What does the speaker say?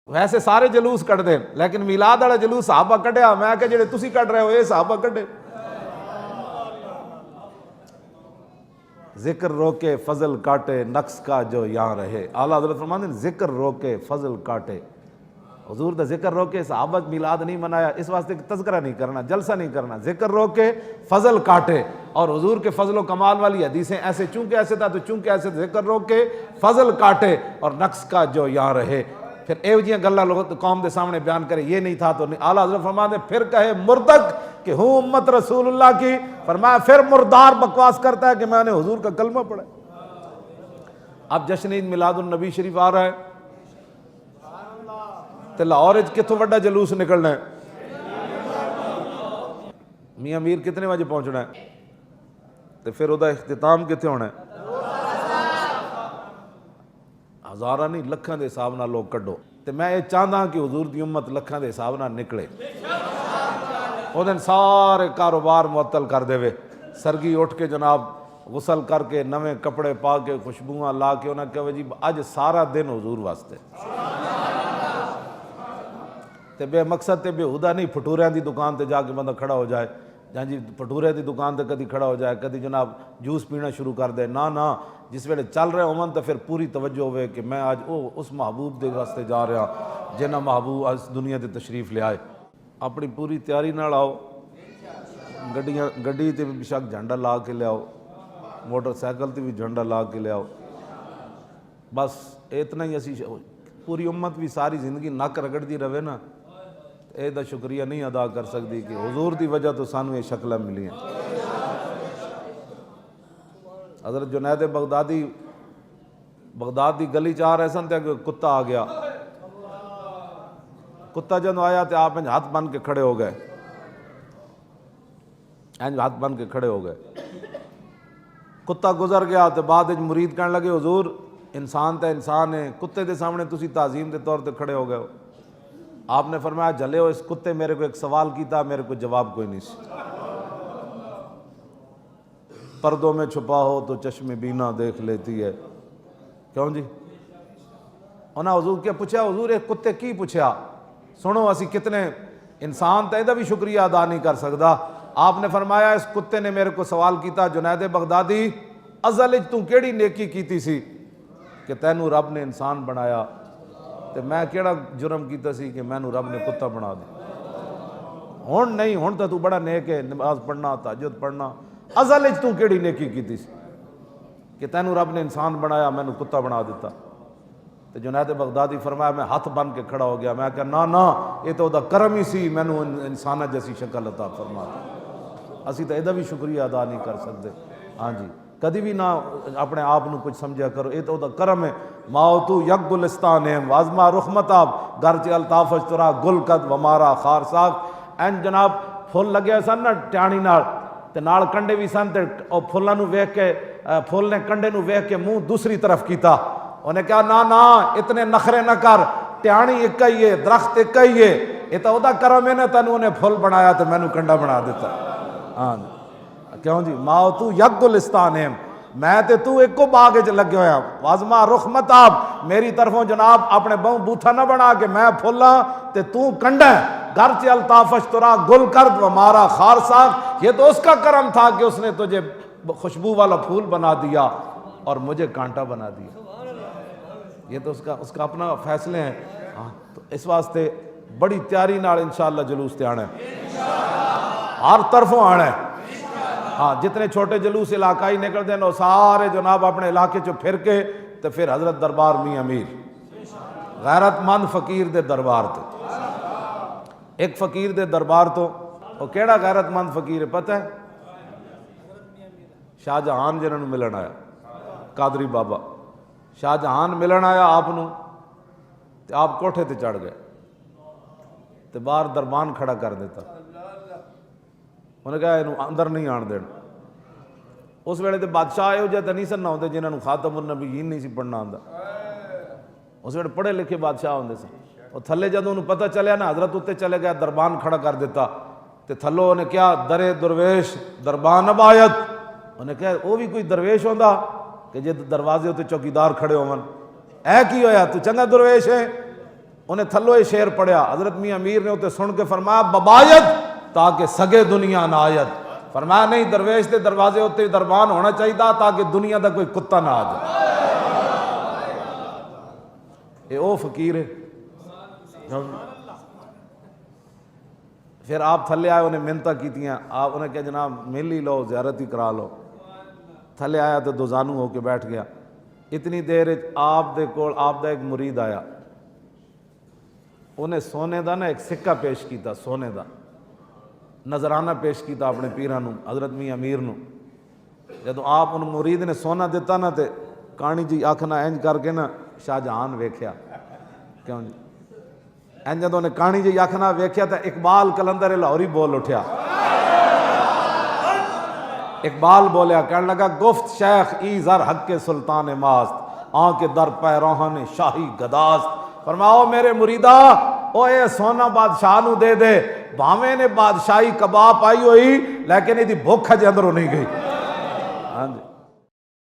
ویسے سارے جلوس کٹ دے لیکن میلاد والا جلوس صحابہ کڈیا، میں کہ جڑے تسی کٹ رہے ہو یہ صحابہ کڈے۔ ذکر روکے فضل کاٹے نقص کا جو یہاں رہے، اعلیٰ حضرت فرماتے ہیں ذکر روکے فضل کاٹے، حضور دا ذکر روکے، صحابہ میلاد نہیں منایا اس واسطے کہ تذکرہ نہیں کرنا، جلسہ نہیں کرنا، ذکر روکے فضل کاٹے، اور حضور کے فضل و کمال والی حدیثیں ایسے چونکہ ایسے تھا تو چونکہ ایسے ذکر روکے فضل کاٹے اور نقص کا جو یہاں رہے۔ پھر ایو جیاں گلاں لوگ قوم دے سامنے بیان کرے یہ نہیں تھا تو نہیں، اعلیٰ حضرت فرماتے ہیں پھر کہے مردک کہ ہوں امت رسول اللہ کی، فرمایا پھر مردار بکواس کرتا ہے کہ میں نے حضور کا کلمہ پڑھا۔ اب جشن عید میلاد النبی شریف آ رہا ہے تے لاہور کتوں وڈا جلوس نکلنا ہے، میاں میر کتنے بجے پہنچنا ہے تے پھر وہ اختتام کتنے ہونا ہے؟ ہزارہ نہیں لکھاں دے حساب نال لوگ کڈو، تے میں یہ چاہتا کہ حضور دی امت لکھاں دے حساب نال نکلے، وہ دن سارے کاروبار معطل کر دے وے، سرگی اٹھ کے جناب غسل کر کے نویں کپڑے پا کے خوشبوئاں لا کے انہیں کہا جی اج سارا دن حضور واسطے، تے بے مقصد تے بے ہدا نہیں پھٹوریاں دی دکان تے جا کے بندہ کھڑا ہو جائے، جہاں جی پھٹورے دی دکان تے کدی کھڑا ہو جائے، کدی جناب جوس پینا شروع کر دے، نہ جس ویلے چل رہے ہون تو پھر پوری توجہ ہوئے کہ میں آج اس محبوب دے واسطے جا رہا جنہ محبوب اس دنیا تے تشریف لے آئے۔ اپنی پوری تیاری نال آؤ، گڈی تے بھی شک جھنڈا لا کے لے آؤ، موٹر سائیکل تے بھی جھنڈا لا کے لے آؤ، بس اتنا ہی اسی پوری امت بھی ساری زندگی نک رگڑ دی رہے نا، اے دا شکریہ نہیں ادا کر سکتی کہ حضور دی وجہ تو سانو یہ شکلیں ملی ہیں۔ حضرت جنید بغدادی بغداد دی گلی چاہ رہے سن تے کتا آ گیا، کتا جب آیا تو آپ ہاتھ بن کے کھڑے ہو گئے، ہاتھ بن کے کھڑے ہو گئے، کتا گزر گیا تو بعد مرید کہنے لگے حضور انسان تے انسان ہے، کتے دے سامنے تسی تعظیم دے طور تے کھڑے ہو گئے ہو۔ آپ نے فرمایا جلے ہو اس کتے میرے کو ایک سوال کیتا، میرے کو جواب کوئی نہیں سی، پردوں میں چھپا ہو تو چشم بینا دیکھ لیتی ہے، کیوں جی انہاں حضور کیا پوچھا، حضور ایک کتے کی پوچھا، سنو اسی کتنے انسان تے دا بھی شکریہ ادا نہیں کر سکتا۔ آپ نے فرمایا اس کتے نے میرے کو سوال کیتا جنید بغدادی ازل وچ تو کیڑی نیکی کیتی سی کہ تینوں رب نے انسان بنایا، تے میں کیڑا جرم کیتا سی کہ میں نو رب نے کتا بنا دیا، ہن نہیں ہن تو بڑا نیک ہے، نماز پڑھنا تہجد پڑھنا، ازل وچ تو کیڑی نیکی کیتی سی کہ تینوں رب نے انسان بنایا میں نو کتا بنا دیتا۔ تو جنید بغدادی فرمایا میں ہاتھ بن کے کھڑا ہو گیا، میں کہا نا یہ تو دا کرم ہی سی، میں نو انسانہ جیسی شکل عطا فرما دی، اسی تو یہ بھی شکریہ ادا نہیں کر سکتے۔ ہاں جی کدی بھی نہ اپنے آپ نو کچھ سمجھا کرو، یہ تو دا کرم ہے۔ ماؤتو یک گلستان ہے وازما رخمتاب گرچہ الطافش ترا گل قد ومارا خار ساگ، این جناب پھول لگے سن نا ٹیانی نال تے نال کنڈے بھی سن تے او پھولاں نو ویکھ کے پھول نے کنڈے نو ویکھ کے منہ دوسری طرف کیتا، انہیں کہا نا اتنے نخرے نہ کر، ٹیانی ایک ہی ہے، درخت ایک ہی ہے، یہ تو دا کرم ہے نا تینوں انہیں پھول بنایا تو میں نو کنڈا بنا دیتا۔ ہاں کیوں جی ماؤتو یک گلستان ہے، میں تے تو ایک کو باغ وچ لگے ہویا، وازما رخ متاب میری طرفوں جناب اپنے بہوں بوتھا نہ بنا کہ میں پھولاں تے تو کنڈا ہے، گرچہ الطافش ترا گل کرد و مارا خار ساگ، یہ تو اس کا کرم تھا کہ اس نے تجھے خوشبو والا پھول بنا دیا اور مجھے کانٹا بنا دیا، یہ تو اس کا اپنا فیصلے ہیں۔ ہاں تو اس واسطے بڑی تیاری نال انشاءاللہ جلوس تے آنا ہے، ہر طرفوں آنا ہے۔ ہاں جتنے چھوٹے جلوس علاقائی نکل دیں وہ سارے جناب اپنے علاقے چو پھر کے تو پھر حضرت دربار میاں امیر غیرت مند فقیر دے دربار تے، ایک فقیر دے دربار تو وہ کیڑا غیرت مند فقیر ہے پتہ ہے؟ شاہ جہان جنہوں ملن آیا، قادری بابا شاہ جہان ملن آیا آپ نو تے آپ کوٹھے تے چڑھ گئے تے باہر دربان کھڑا کر دیتا، انہیں کہا انہوں اندر نہیں آن دینا۔ اس ویلے تے بادشاہ آئے ہو جاتا نہیں سن نہ ہوندے جنہوں نے خاتم النبیین نہیں سی پڑھنا آندا، اس ویلے پڑھے لکھے بادشاہ ہوندے سن، اور تھلے جدوں انہوں پتہ چلیا نا حضرت اتے چلے گیا دربان کھڑا کر دیتا تے تھلو انہیں کیا درے درویش دربان ابایت، انہیں کہا وہ بھی کوئی درویش ہوندا کہ جے دروازے ہوتے چوکیدار کھڑے ہون، اے کی ہویا تو چنگا درویش ہے، انہیں تھلو یہ شعر پڑھیا، حضرت میاں امیر نے اسے سن کے فرمایا ببایت تاکہ سگے دنیا نہ آیت، فرمایا نہیں درویش دے دروازے ہوتے دربان ہونا چاہیے تاکہ دنیا دا کوئی کتا نہ آ جائے۔ یہ او فقیر ہے۔ پھر آپ تھلے آئے، انہیں منتیں کیتیاں، آپ انہیں کہا جناب مل ہی لو، زیارت ہی کرا لو۔ تھلے آیا تو دوزانو ہو کے بیٹھ گیا۔ اتنی دیر آپ دے کول آپ دا ایک مرید آیا، انہیں سونے دا نا ایک سکہ پیش کیتا، سونے دا نظرانہ پیش کیتا اپنے پیرانوں حضرت میاں امیر نو۔ جدو آپ ان مرید نے سونا دیتا نا تے کہانی جی آکھنا اینج کر کے نا شاہ جہان ویکھیا، کیوں جی اینج جدو نے کہانی جی آکھنا ویکھیا تا اقبال کلندر لاہوری بول اٹھیا۔ اقبال بولیا، کہنے لگا گفت شیخ ای زر حق کے سلطان ماست، آن کے در پیراہن شاہی گداست۔ فرماؤ میرے مریدہ او اے سونا بادشاہ نو دے دے، بھاویں نے بادشاہی کباب پائی ہوئی لیکن یہ دی بھوک ہجے اندروں نہیں گئی۔ ہاں جی